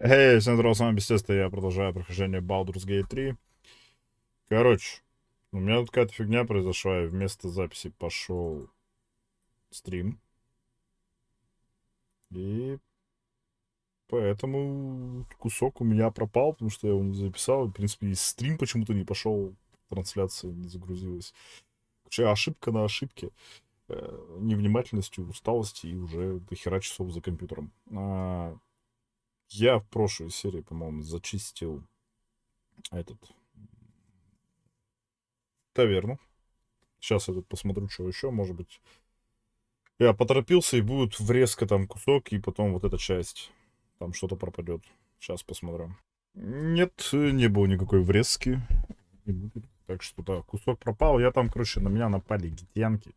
Эй, всем здорово, с вами Бестеста, я продолжаю прохождение Baldur's Gate 3. Короче, у меня тут какая-то фигня произошла, и вместо записи пошел стрим. И поэтому кусок у меня пропал, потому что я его не записал. В принципе, и стрим почему-то не пошел, трансляция не загрузилась. Вообще, ошибка на ошибке. Невнимательностью, усталости и уже до хера часов за компьютером. Я в прошлой серии, по-моему, зачистил этот таверну. Сейчас я тут посмотрю, что еще, может быть. Я поторопился, и будет врезка там кусок, и потом вот эта часть. Там что-то пропадет. Сейчас посмотрим. Нет, не было никакой врезки. Не будет. Так что да, кусок пропал. Я там, короче, на меня напали гитянки.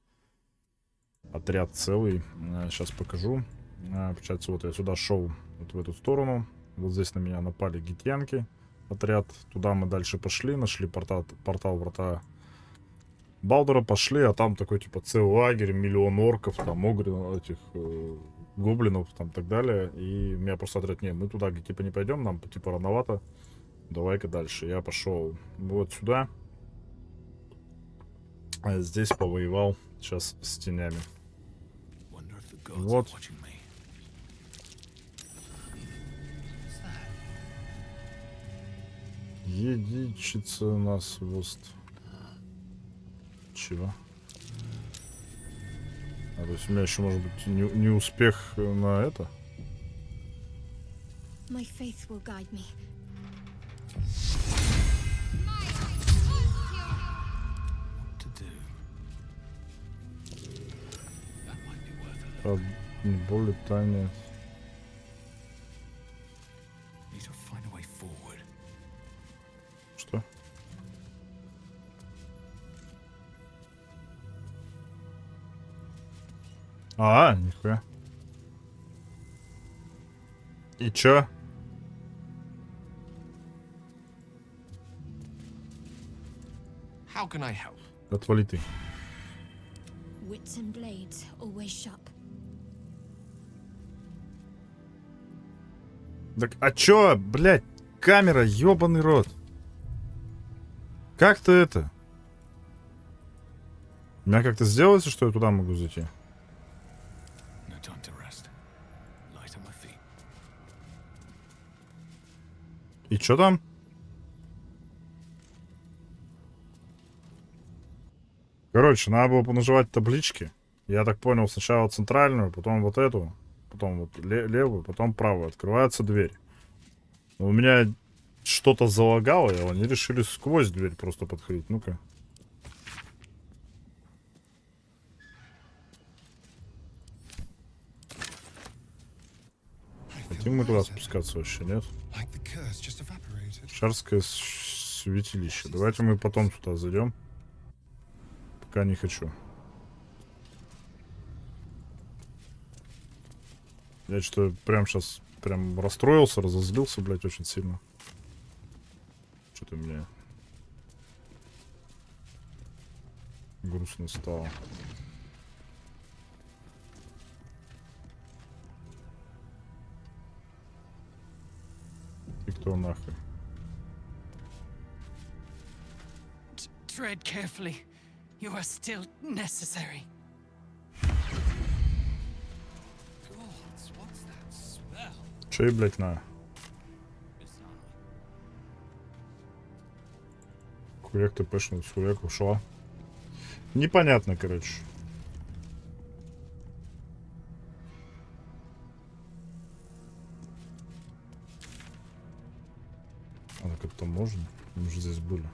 Отряд целый. Сейчас покажу. Получается, вот я сюда шел, вот в эту сторону. Вот здесь на меня напали гитянки. Отряд. Туда мы дальше пошли. Нашли портал врата Балдура, пошли, а там такой, типа, целый лагерь, миллион орков, там, этих, гоблинов, там, так далее. И меня просто отряд, не, мы туда, типа, не пойдем, нам, типа, рановато. Давай-ка дальше. Я пошел вот сюда. А здесь повоевал сейчас с тенями. Вот. Едичица нас вост. Чего? А, то есть у меня еще может быть не успех на это? Более танец. Что? Нихуя. И чё? Отвали ты. Так, а чё, блядь, камера, ёбаный рот. Как ты это? У меня как-то сделается, что я туда могу зайти? И чё там? Короче, надо было понажимать таблички. Я так понял, сначала центральную, потом вот эту, потом вот левую, потом правую. Открывается дверь. Но у меня что-то залагало, и они решили сквозь дверь просто подходить. Ну-ка. Хотим мы туда спускаться вообще, нет? Шарское святилище. Давайте мы потом туда зайдем. Пока не хочу. Я что-то прям сейчас прям расстроился, разозлился, блядь, очень сильно. Что-то мне грустно стало. И кто нахуй? Tread carefully. You are still necessary. Че и, блядь, на? Хуяк ты пошел, хуяк ушла. Непонятно, короче. А как-то можно? Мы же здесь были.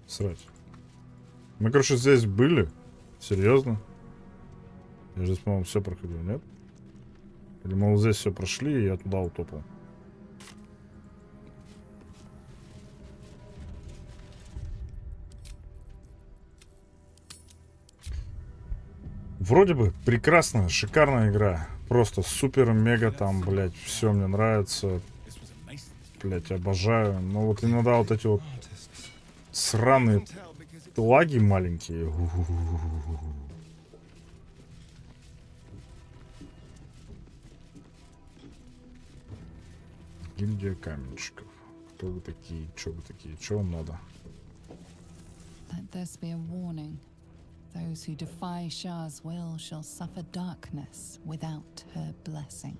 Срать. Мы, короче, здесь были. Серьезно? Я же здесь, по-моему, все проходил, нет? Или мы вот здесь все прошли, и я туда утопал. Вроде бы прекрасная, шикарная игра. Просто супер-мега там, блядь, все мне нравится. Блядь, обожаю. Но вот иногда вот эти вот сраные лаги маленькие. Гильдия каменщиков. Кто вы такие? Чё вы такие? Чё вам надо? Let this be a warning. Those who defy Shah's will shall suffer darkness without her blessing.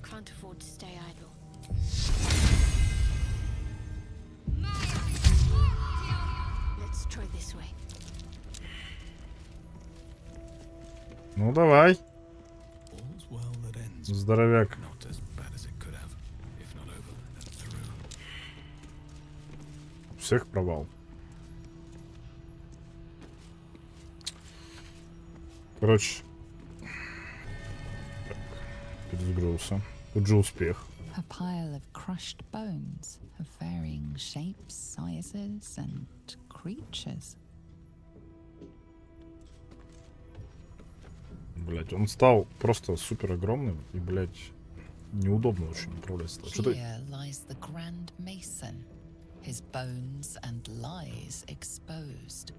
Can't afford to stay idle. Let's try this way. Ну давай, All's well that ends здоровяк. not as bad as it could have, if not over and through. Всех провал. Короче. Так, перезагрузился. Тут же успех. A pile of crushed bones of varying shapes, sizes, and creatures. Блять, он стал просто супер огромным и, блять, неудобно очень управлять. Что-то Here lies the Grand Mason, his bones and lies exposed.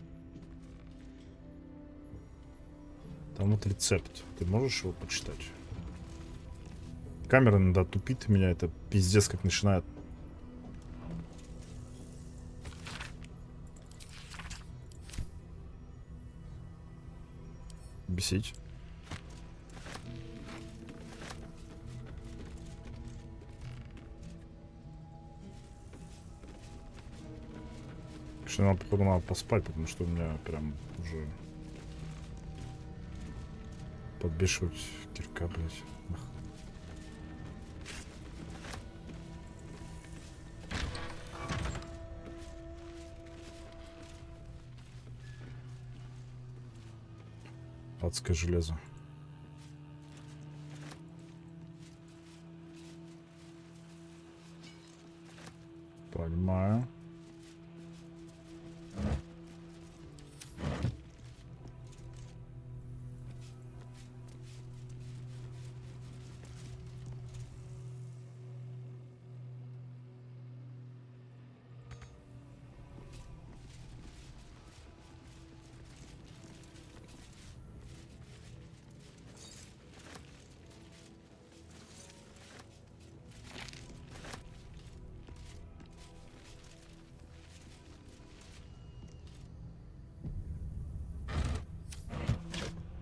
там вот рецепт. Ты можешь его почитать? Камера иногда тупит меня, это пиздец как начинает. Бесить. Конечно, нам, походу, надо поспать, потому что у меня прям уже подбешивать кирка, блядь. Ах. Адское железо. Понимаю.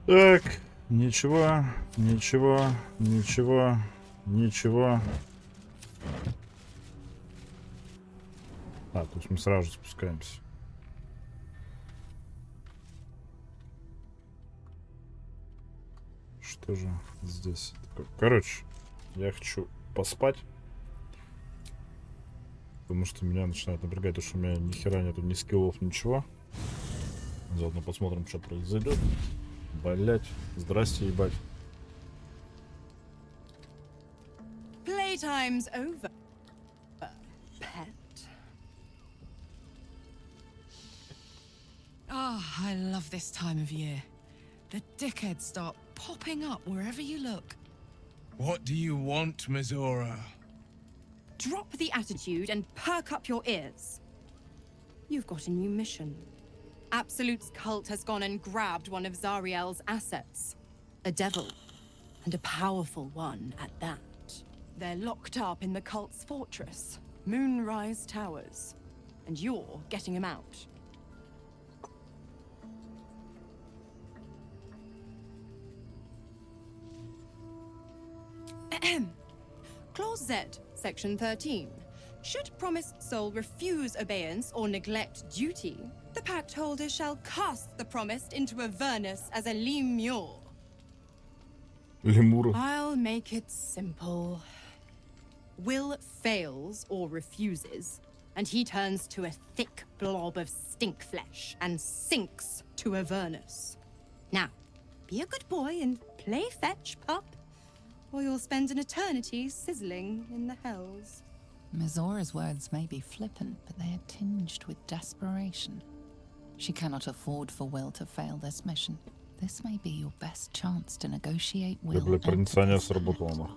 Так, ничего, ничего, ничего, ничего. А, то есть мы сразу же спускаемся. Что же здесь такое? Короче, я хочу поспать. Потому что меня начинает напрягать, то, что у меня ни хера нету, ни скиллов, ничего. Заодно посмотрим, что произойдет. Блять, здрасте, ебать. Playtime's over, pet. Ah, I love this time of year. The dickheads start popping up wherever you look. What do you want, Mizora? Drop the attitude and perk up your ears. You've got a new mission. Absolute's cult has gone and grabbed one of Zariel's assets. A devil. And a powerful one at that. They're locked up in the cult's fortress, Moonrise Towers. And you're getting them out. Clause Z, Section 13. Should promised soul refuse obeyance or neglect duty, the pact holder shall cast the promised into Avernus as a lemure. Лемуру. I'll make it simple. Will fails or refuses, and he turns to a thick blob of stink flesh and sinks to Avernus. Now, be a good boy and play fetch, pup. or you'll spend an eternity sizzling in the hells. Mizora's words may be flippant, but they are tinged with desperation. She cannot afford for Will to fail this mission. This may be your best chance to negotiate Will Для out of проницания this сработало pact. нахуй.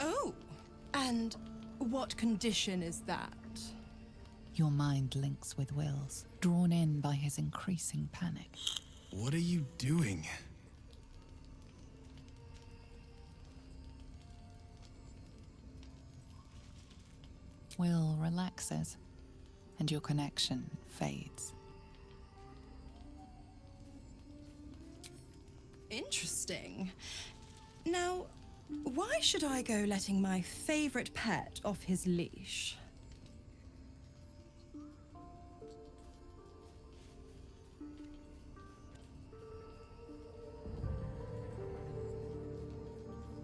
Oh, and what condition is that? Your mind links with Will's, drawn in by his increasing panic. What are you doing? Will relaxes, and your connection fades. Interesting. Now, why should I go letting my favorite pet off his leash?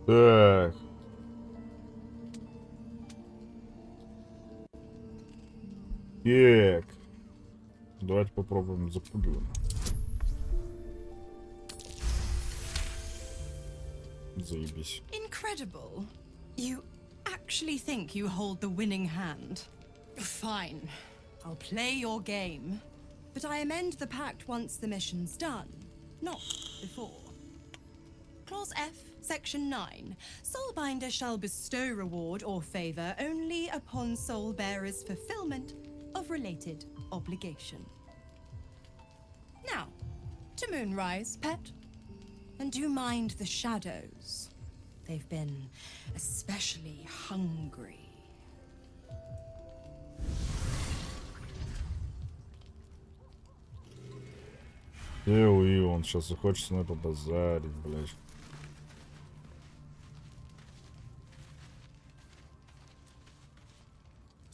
Так. Так. Давайте попробуем запугиваем. Заебись. Incredible. You actually think you hold the winning hand? Fine. I'll play your game. But I amend the pact once the mission's done, not before. Clause F, Section 9. Soulbinder shall bestow reward or favor only upon soul bearer's fulfillment of related obligation. Now, to Moonrise, pet. And do mind the shadows. They've been especially hungry. Он сейчас захочет с мной побазарить, блядь.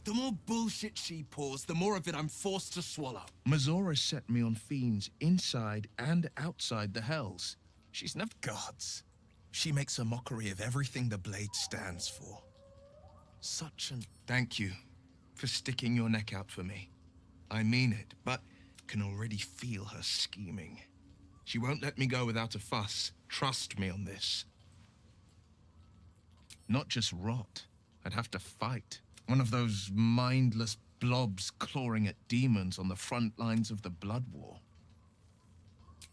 The more bullshit she pours, the more of it I'm forced to swallow. Mizora set me on fiends inside and outside the hells. She's not gods. She makes a mockery of everything the blade stands for. Such an... Thank you for sticking your neck out for me. I mean it, but can already feel her scheming. She won't let me go without a fuss. Trust me on this. Not just rot. I'd have to fight. One of those mindless blobs clawing at demons on the front lines of the Blood War.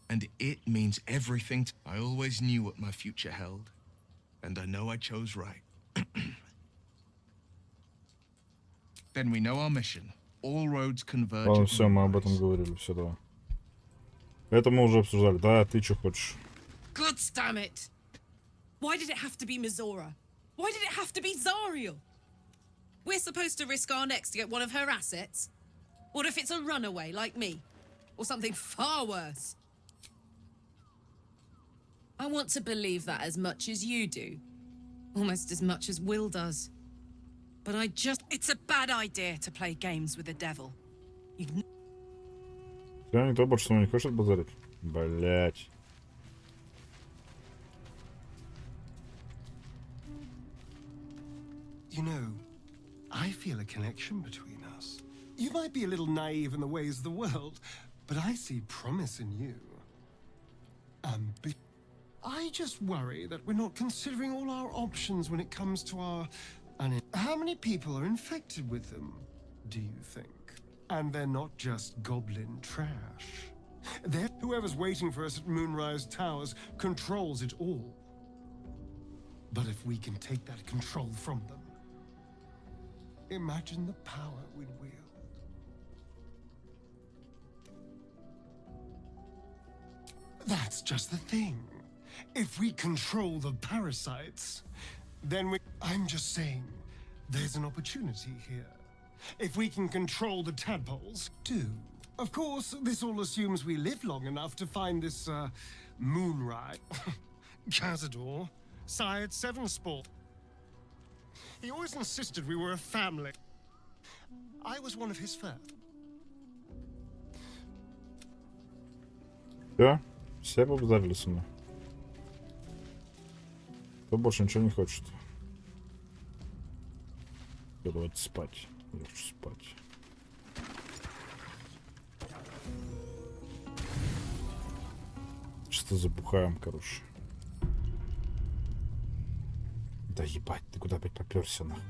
And it means everything. I always knew what my future held, and I know I chose right. Then we know our mission. All roads converge. Ладно, at все, мы об Moonrise. этом говорили, все, давай. Это мы уже обсуждали. Да, ты что хочешь? God damn it! Why did it have to be Mizora? Why did it have to be Zariel? We're supposed to risk our necks to get one of her assets? What if it's a runaway like me? Or something far worse? I want to believe that as much as you do. Almost as much as Will does. But it's a bad idea to play games with the devil. Все, никто больше со мной не хочет базарить? Блять. You know, I feel a connection between us. You might be a little naive in the ways of the world, but I see promise in you. I just worry that we're not considering all our options when it comes to our... How many people are infected with them, do you think? And they're not just goblin trash. Whoever's waiting for us at Moonrise Towers controls it all. But if we can take that control from them, imagine the power we'd wield. That's just the thing. If we control the parasites, then I'm just saying, there's an opportunity here. If we can control the tadpoles, too. Of course, this all assumes we live long enough to find this, Moonrise. Cazador, sired 7 sport. He always insisted we were a family. I was one of his first. Все? Все побазарили со мной? Кто больше ничего не хочет? Все, давайте спать. Я хочу спать. Что забухаем, короче. Да ебать, ты куда опять попёрся, нахуй?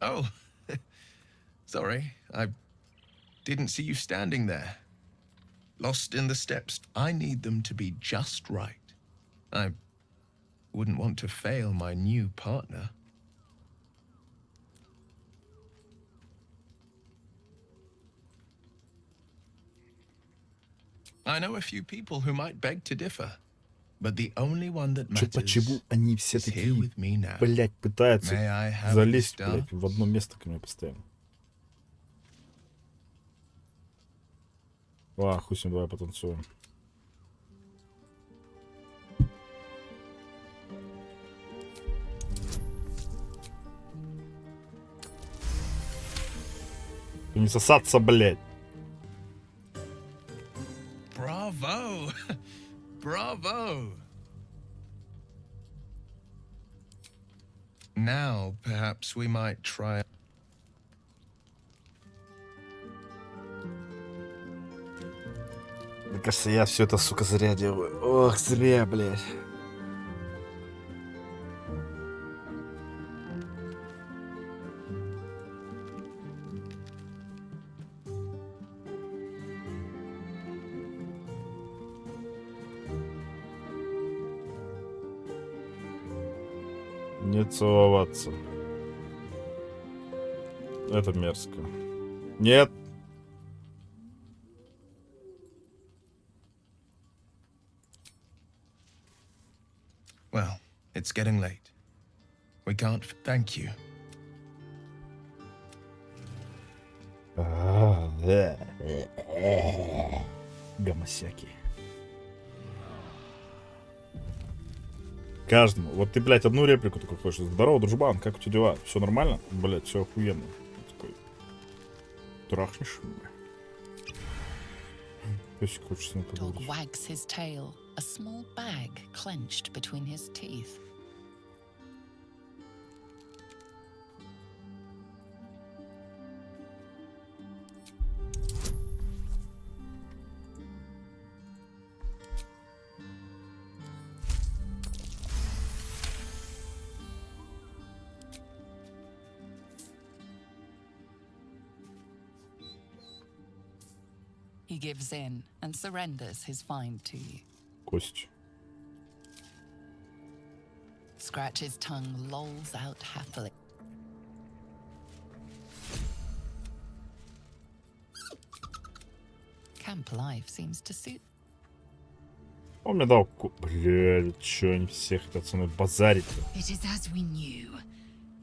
Oh, sorry. I didn't see you standing there. Lost in the steps. I need them to be just right. I wouldn't want to fail my new partner. I know a few people who might beg to differ, but the only one that Почему matters они все is here такие, with me now. блядь, пытаются May I have залезть, this блядь, star? в одно место ко мне постоянно? Ладно, хуй с ним, давай потанцуем. Не сосаться, блядь. Bravo! Bravo! Now, perhaps we might try. Мне кажется, я все это, сука, зря делаю. Ох, зря, блядь. Не целоваться. Это мерзко. Нет. Well, it's getting late. We can't. Thank you. Гомосяки. Каждому. Вот ты, блядь, одну реплику такой хочешь. Здорово, дружбан, как у тебя дела? Все нормально? Блядь, все охуенно. Такой. Трахнешь меня? Песик хочет с ним Dog поговорить. wags his tail, a small bag clenched between his teeth. He gives in and surrenders his find to you. Кость. Scratch's tongue lolls out happily. Camp life seems to suit. Он мне дал... Блядь, чё они все хотят со мной базарить? It is as we knew.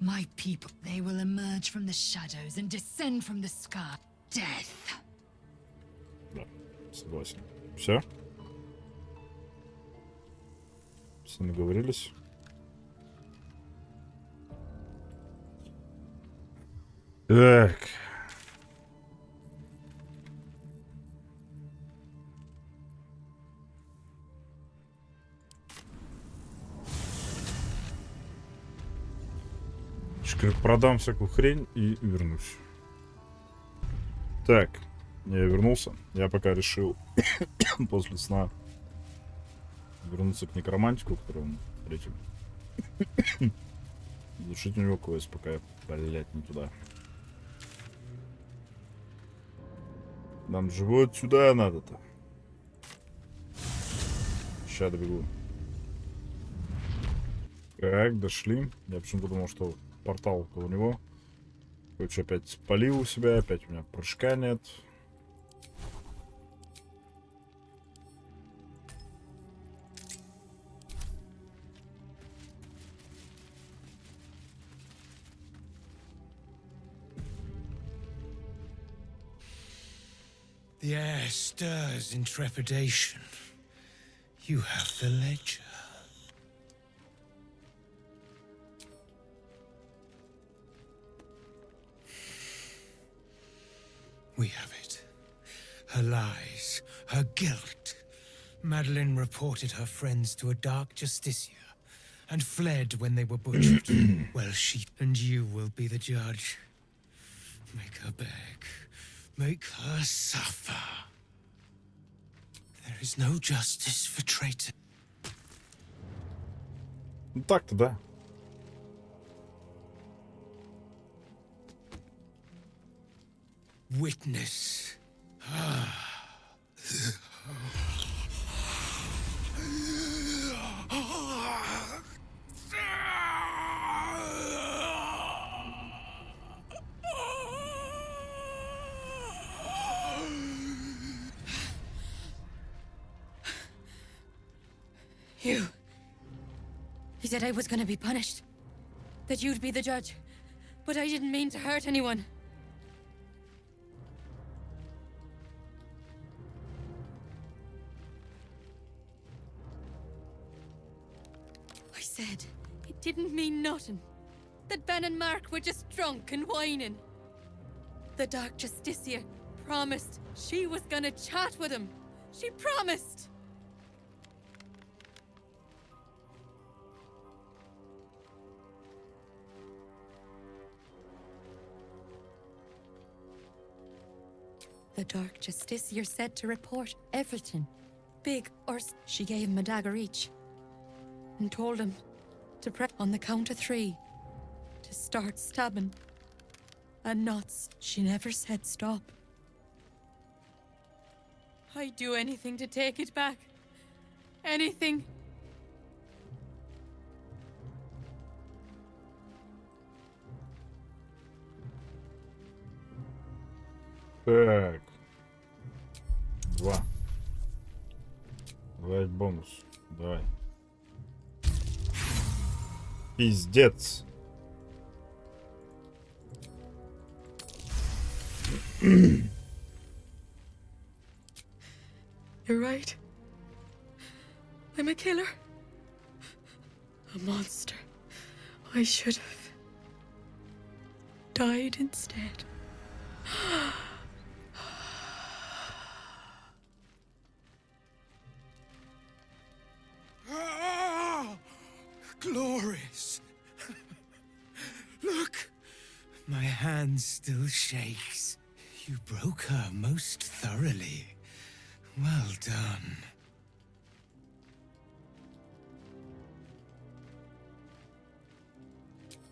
My people, they will emerge from the shadows and descend from the sky. Death. Да, согласен. Все? Все наговорились? Так. Продам всякую хрень и вернусь. Так, я вернулся. Я пока решил после сна вернуться к некромантику, который он третьим. Завершить у него квест, пока я, блядь, не туда. Нам же вот сюда надо-то. Сейчас добегу. Так, дошли. Я почему-то думал, что портал около него. Короче, опять спалил у себя, опять у меня прыжка нет. The air stirs in trepidation. You have the ledger. We have it. Her lies, her guilt. Madeline reported her friends to a dark justiciar and fled when they were butchered. Well, she and you will be the judge. Make her beg. Make her suffer. There is no justice for traitors. Ну так-то да. Witness. You said I was gonna be punished. That you'd be the judge. But I didn't mean to hurt anyone. I said it didn't mean nothing. That Ben and Mark were just drunk and whining. The Dark Justiciar promised she was gonna chat with him. She promised! The Dark Justiciar said to report everything, big or she gave him a dagger each, and told him to press on the count of 3 to start stabbing. And knots. She never said stop. I'd do anything to take it back. Anything. Так. 2. Давай бонус. Давай. Пиздец. You're right. I'm a killer. A monster. I should have died instead. Glorious. Look, my hand still shakes. You broke her most thoroughly. Well done.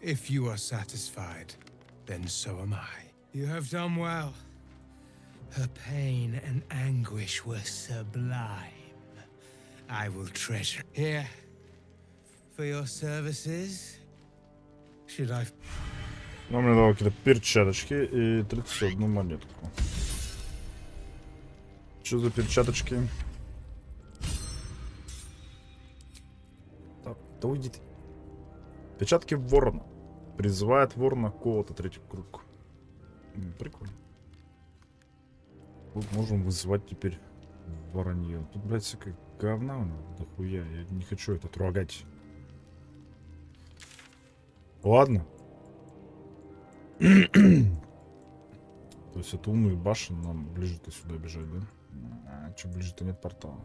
If you are satisfied, then so am I. You have done well. Her pain and anguish were sublime. I will treasure. Here, for your services, should I... Нам мне дал какие-то перчаточки и 31 монетку. Что за перчаточки? Да уйди ты. Перчатки ворона. Призывает ворона кого-то, 3-й круг. Прикольно. Вот можем вызывать теперь воронье. Тут, блядь, всякая говна у него дохуя. Я не хочу это трогать. Ладно. То есть это умный башен, нам ближе-то сюда бежать, да? А что ближе-то нет портала.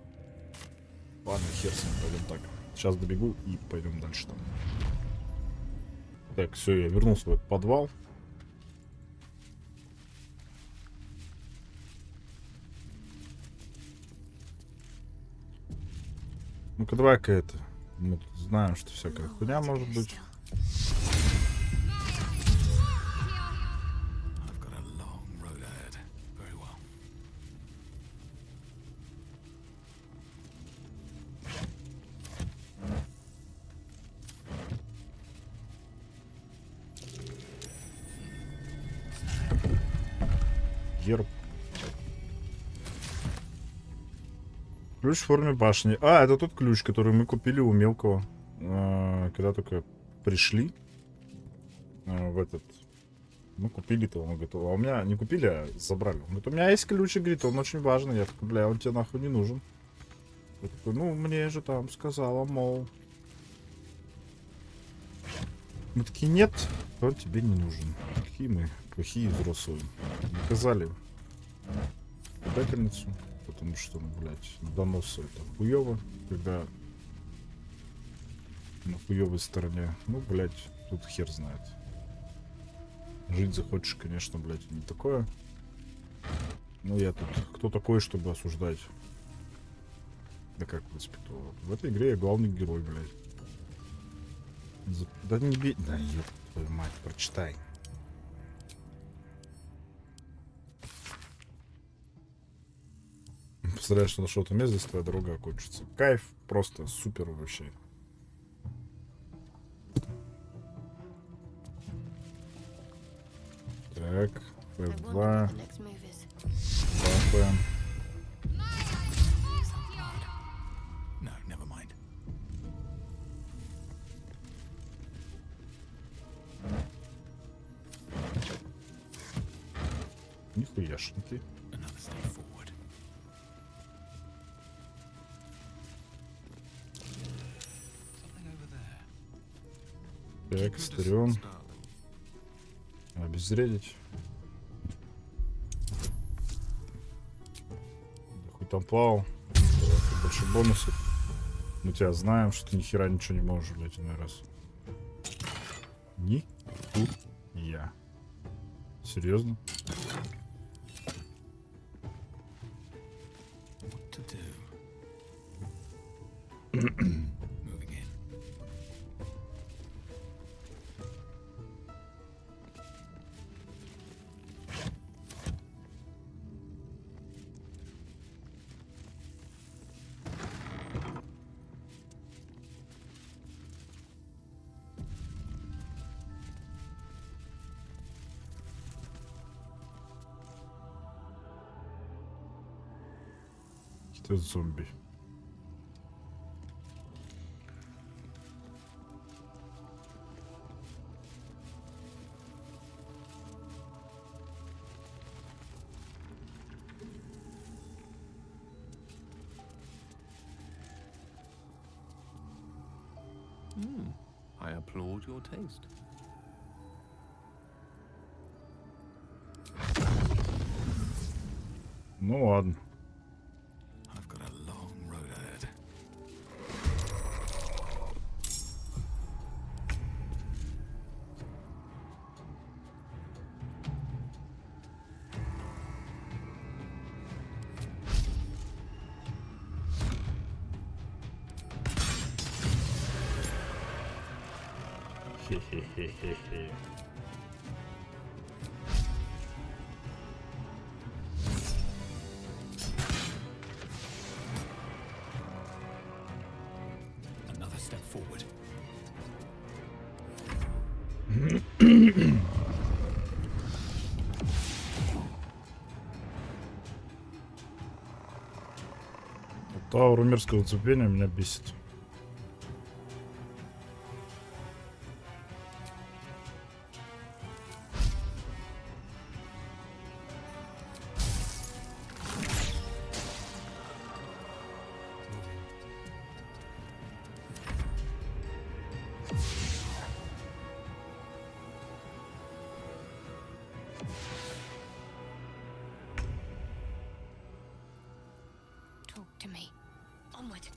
Ладно, хер с ним, пойдем так. Сейчас добегу и пойдем дальше там. Так, все, я вернулся в этот подвал. Ну-ка, давай-ка это. Мы тут знаем, что всякая хуйня может быть. Герб. Ключ в форме башни. А, это тот ключ, который мы купили у мелкого. Когда только пришли. В этот. Мы купили-то, он говорит, а у меня не купили, а забрали. Он говорит, у меня есть ключ, и говорит, он очень важный. Я такой, бля, он тебе нахуй не нужен. Я такой, ну, мне же там сказала, мол. Мы такие, нет, он тебе не нужен. Какие мы плохие взрослые. Наказали предательницу, потому что, ну, блядь, доносы это хуёво, когда на хуёвой стороне. Ну, блядь, тут хер знает. Жить захочешь, конечно, блядь, не такое. Ну, я тут кто такой, чтобы осуждать? Да как воспитывал? В этой игре я главный герой, блядь. Да не бей... Да ёб твою мать, прочитай. Представляешь, что нашел то место, здесь твоя дорога окончится. Кайф, просто супер вообще. Так, I wonder F2. what the next move is. Бафаем. No, never mind. Нихуяшники. Another step forward. Something over there. Так, стерем. Обезвредить. Да хуй там плавал. Давай, больше бонусов. Мы тебя знаем, что ты нихера ничего не можешь, блядь, иной раз. Ни я. Серьезно? What to do? Moving in. Какие-то зомби. I applaud your taste. Ну ладно. I've got a long road ahead. Хе-хе-хе-хе-хе. Another step forward. Ауру мерзкого цепения меня бесит. Talk to me. Onward.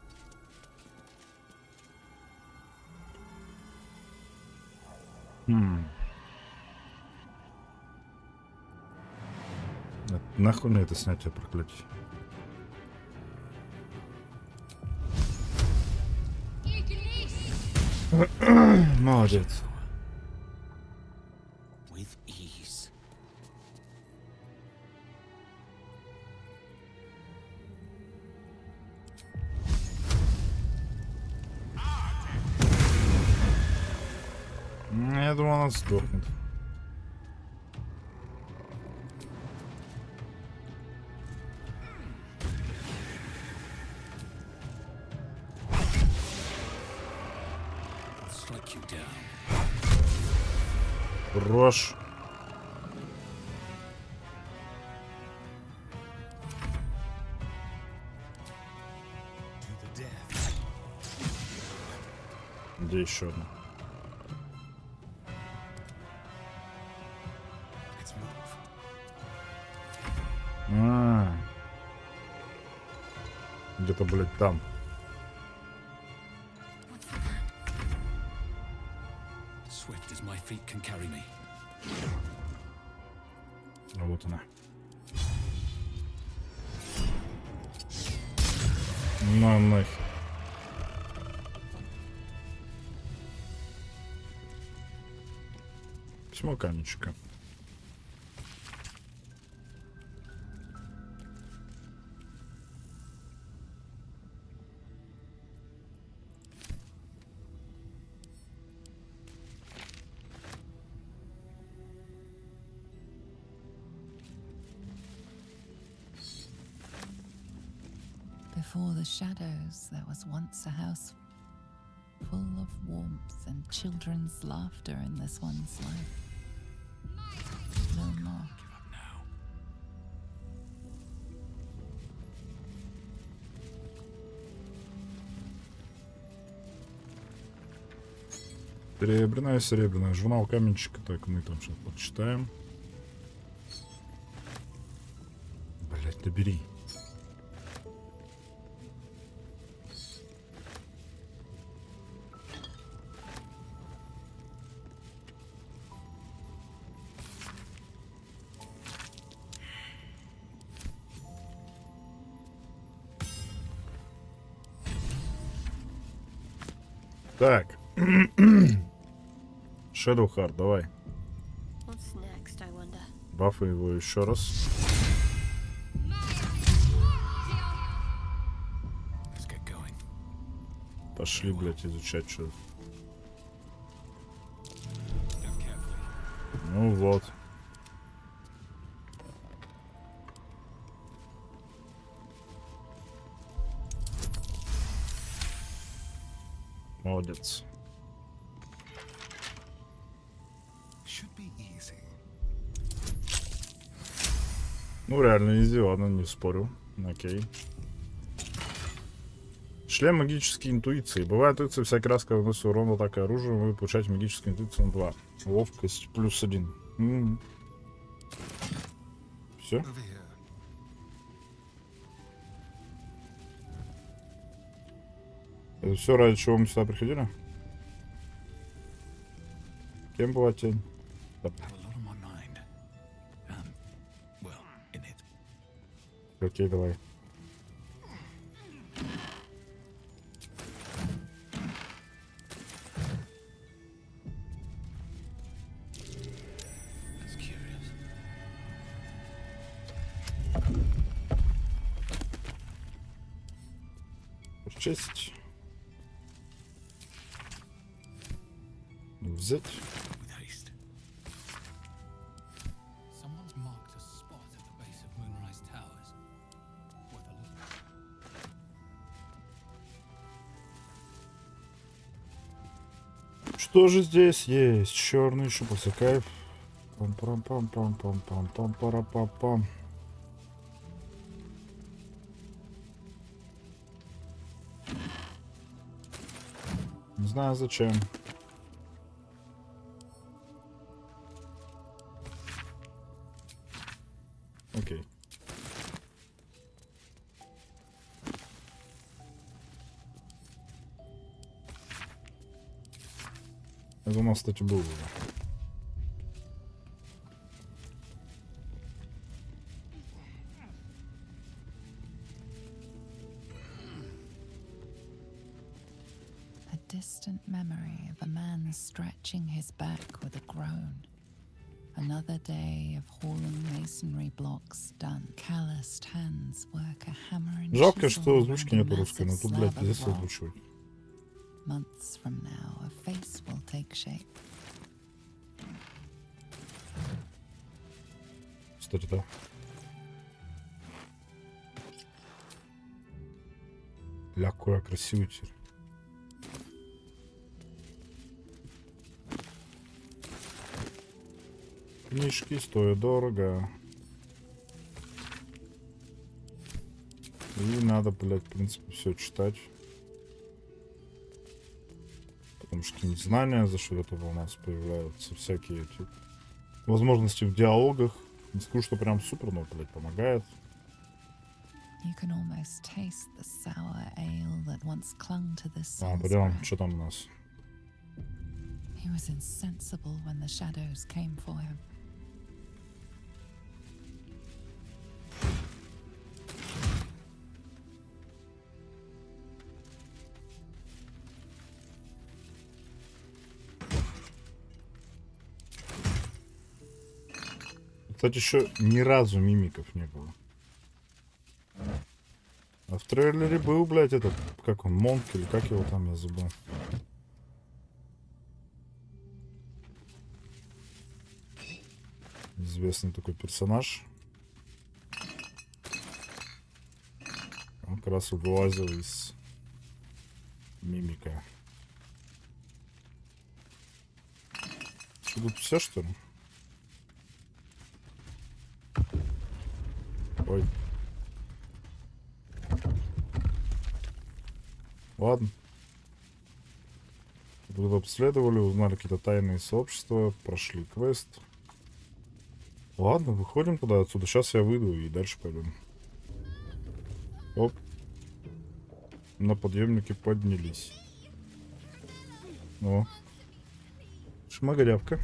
Нахуй мне это снятие проклятий. Молодец. With ease. Я думал, она сдохнет. I'll strike you down. Хорош. To Где еще одна? Где-то, блядь, там. Swift as my feet can carry me. А вот она. На нахер. Письмо каменщика. Before the shadows, there was once a house full of warmth and children's laughter in this one's life. No more. Серебряная. Журнал каменщика. Так, мы там сейчас почитаем. Блять, добери. Так. Shadowheart, давай. What's next, I wonder? Бафы его еще раз. Let's get going. Пошли, блядь, изучать что. Step carefully. Ну вот. Молодец. Should be easy. Ну реально изи, ладно, не спорю. Окей. Шлем магической интуиции. Бывает интуиция всякий раз, когда наносит урон атакой оружием, вы получаете магическую интуицию на 2. Ловкость +1. Все? Over here. Это все, ради чего мы сюда приходили? Кем была тень? Have a lot on my mind. Well, in it. Окей, давай. That's curious. Прочесть. Взять. With haste. Someone's marked a spot at the base of Moonrise Towers. Worth a look. Что же здесь есть? Черный шупался кайф. Пам-пам-пам-пам-пам-пам-пам-пам-пам. Не знаю зачем. Окей. Это у нас, кстати, было уже. A distant memory of a man stretching his back with a groan. Another day of hauling masonry blocks done. Calloused hands work a hammer and Жалко, chisel что озвучки around a нет русской, но massive тут, блядь, slab of здесь rock. озвучивать. Months from now, a face will take shape. Кстати, да. Ля, какой красивый теперь. Книжки стоят дорого. И надо, блядь, в принципе, все читать. Потому что какие-нибудь знания за счет этого у нас появляются. Всякие эти возможности в диалогах. Не скажу, что прям супер, но, блядь, помогает. You can almost taste the sour ale that once clung to this А, soul's пойдем, breath. что там у нас? He was insensible when the shadows came for him. Кстати, еще ни разу мимиков не было. А в трейлере был, блядь, этот, как он, Монк или как его там, я забыл. Известный такой персонаж. Он как раз вылазил из мимика. Что, тут все, что ли? Ой. Ладно. Тут обследовали, узнали какие-то тайные сообщества, прошли квест. Ладно, выходим туда отсюда. Сейчас я выйду и дальше пойдем. Оп. На подъемнике поднялись. О. Шмагорявка.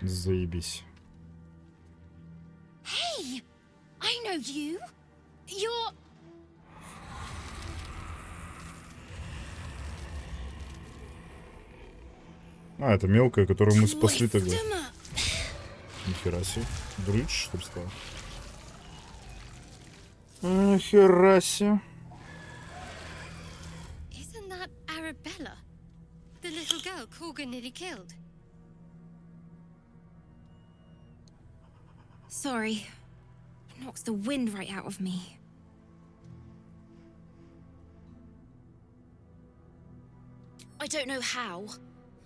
Заебись. Hey! I know you! You're... А, это мелкая, которую мы спасли тогда. Twist 'em up. Нихера себе. Бридж, что ли, стал? Нихера себе. Isn't that Arabella? The little girl Corgan nearly killed? Sorry. Knocks the wind right out of me. I don't know how.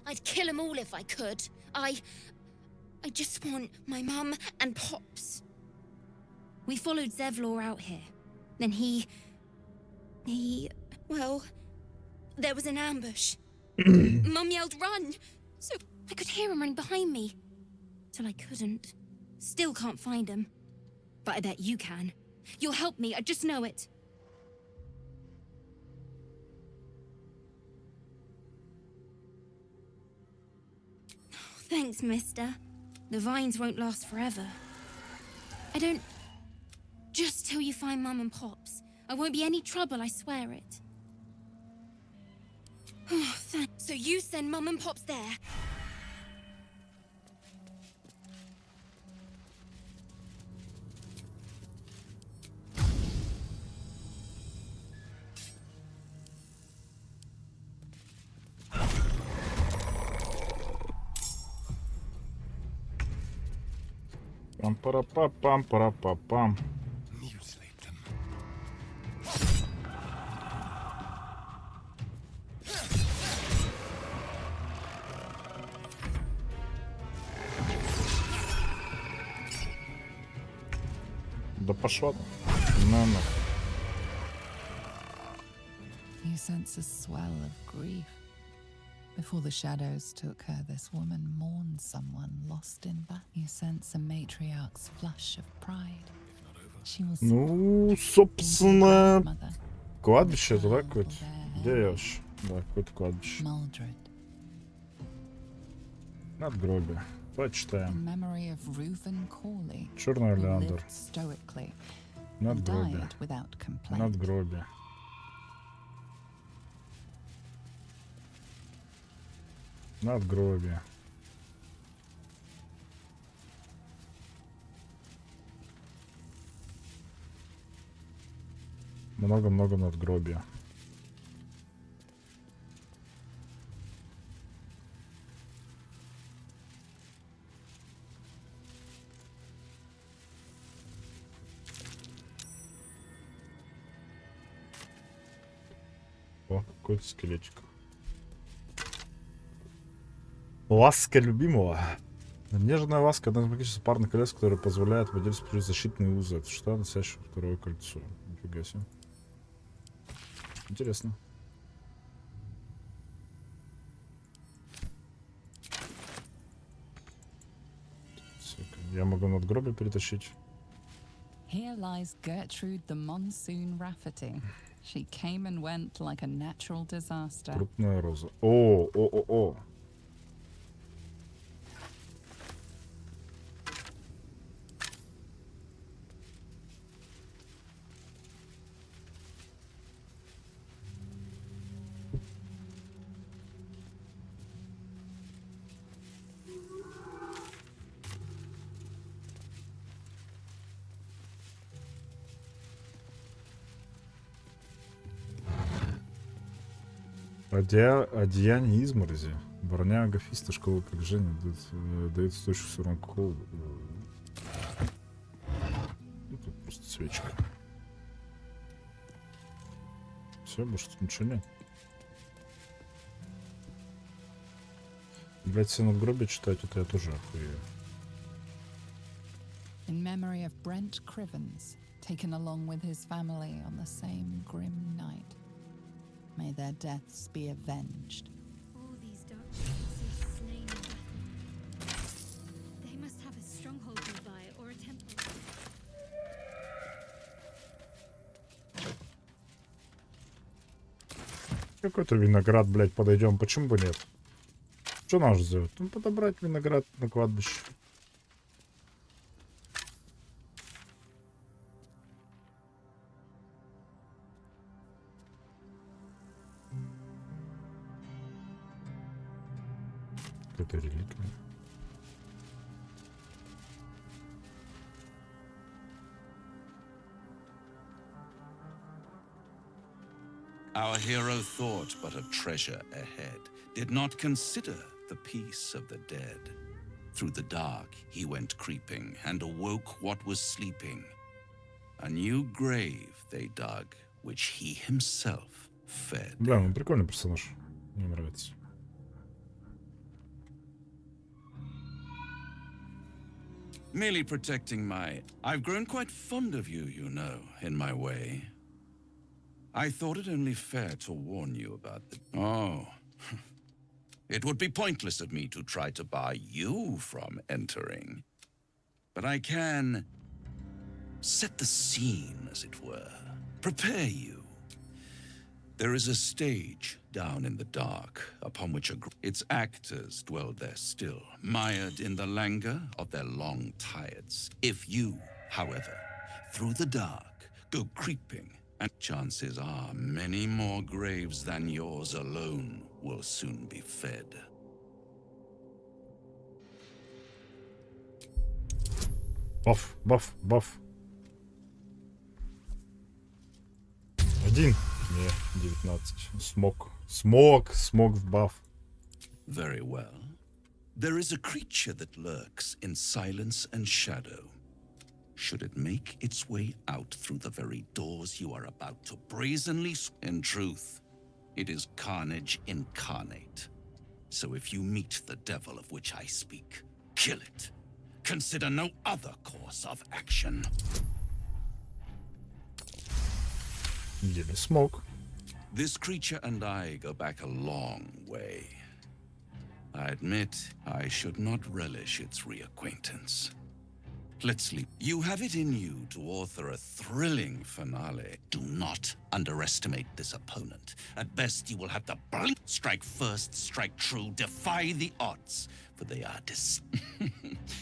I'd kill them all if I could. I just want my mum and Pops. We followed Zevlor out here. Then well, there was an ambush. Mum yelled, "Run!" So I could hear him running behind me. Till I couldn't. Still can't find him. But I bet you can. You'll help me, I just know it. Thanks, mister. The vines won't last forever. I don't... Just till you find Mum and Pops. I won't be any trouble, I swear it. Oh, thanks. So you send Mum and Pops there? Пам-пара-па-пам-пара-па-пам. Mutilate them. Да пошла ты. На. You sense a swell of grief. Before the shadows took her, this woman mourned someone lost in battle. You sense a matriarch's flush of pride. She was Ну, собственно, grandmother, кладбище это, да, какое-то? Где я вообще? Да, какое-то кладбище. Maldred. Надгробие. In Почитаем. memory of Reuven Corley, Черный who Леандр. lived stoically and Надгробие. died without complaint. Надгробие. Надгробие. Много-много надгробия. О, какой-то скелетик. Ласка любимого. Нежная ласка — одна из магических парных колец, которая позволяет владельцу получить защитные узы. Это что, носящее второе кольцо? Нифига себе. Интересно. Я могу надгробие перетащить. Here lies Gertrude the Monsoon Rafferty. She came and went like a natural disaster. Крупная роза. О. Одеяние изморози. Броня агафиста, школа прокажения дает устойчивый урон к холоду. Ну, тут просто свечка. Все, больше тут ничего нет. Блять, все надгробия читать, это я тоже охуею. In memory of Brent Crivens, taken along with his family on the same grim night. May their deaths be avenged. All these dark places slain in battle. They must have a stronghold nearby or a temple. Какой-то виноград, блять, подойдем. Почему бы нет? Что нам сделать? Ну, подобрать виноград на кладбище. Какая-то реликвия. Our hero thought but of treasure ahead, did not consider the peace of the dead. Through the dark he went creeping, and awoke what was sleeping. A new grave they dug, which he himself fed. Бля, ну прикольный персонаж. Мне нравится. Merely protecting my... I've grown quite fond of you, you know, in my way. I thought it only fair to warn you about the... Oh. It would be pointless of me to try to bar you from entering. But I can... set the scene, as it were. Prepare you. There is a stage down in the dark, upon which its actors dwell there still, mired in the languor of their long-tired. If you, however, through the dark, go creeping, and chances are many more graves than yours alone will soon be fed. Баф. Один. Не, 19. Смог в баф. Very well. There is a creature that lurks in silence and shadow. Should it make its way out through the very doors you are about to brazenly... In truth, it is carnage incarnate. So if you meet the devil of which I speak, kill it. Consider no other course of action. Еле смог. This creature and I go back a long way. I admit I should not relish its reacquaintance. Let's leave. You have it in you to author a thrilling finale. Do not underestimate this opponent. At best, you will have to blink. Strike first, strike true, defy the odds, for they are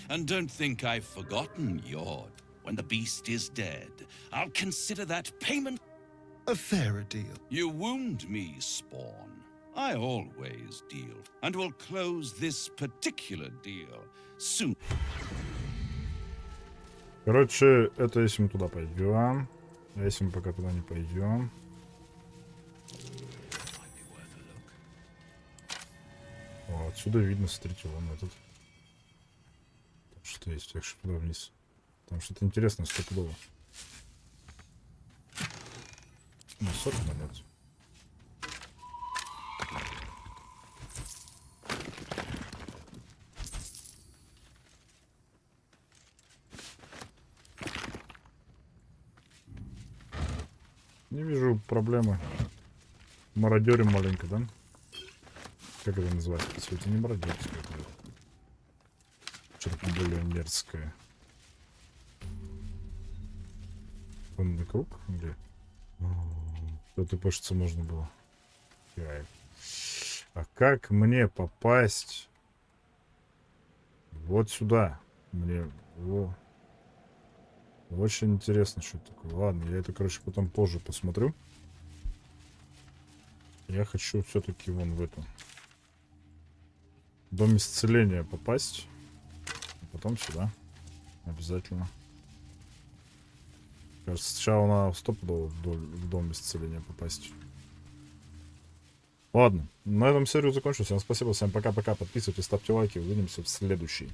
And don't think I've forgotten your... When the beast is dead, I'll consider that payment... A fairer deal. You wound me, Spawn. I always deal, and will close this particular deal soon. Короче, это если мы туда пойдем. А если мы пока туда не пойдем. О, отсюда видно, смотрите, вон этот. Там что-то есть, так что туда вниз. Там что-то интересное стопудово. Ну, 40 монет. Не вижу проблемы. Мародерим маленько, да? Как это называется? По сути, не мародерское. Что-то более мерзкое. Конный круг? Или... Тут и пошиться можно было. А как мне попасть вот сюда? Мне... Очень интересно, что это такое. Ладно, я это, короче, потом позже посмотрю. Я хочу все-таки вон в эту дом исцеления попасть. А потом сюда. Обязательно. Кажется, сначала надо стопудово в дом исцеления попасть. Ладно, на этом серию закончу. Всем спасибо, всем пока-пока. Подписывайтесь, ставьте лайки. Увидимся в следующей.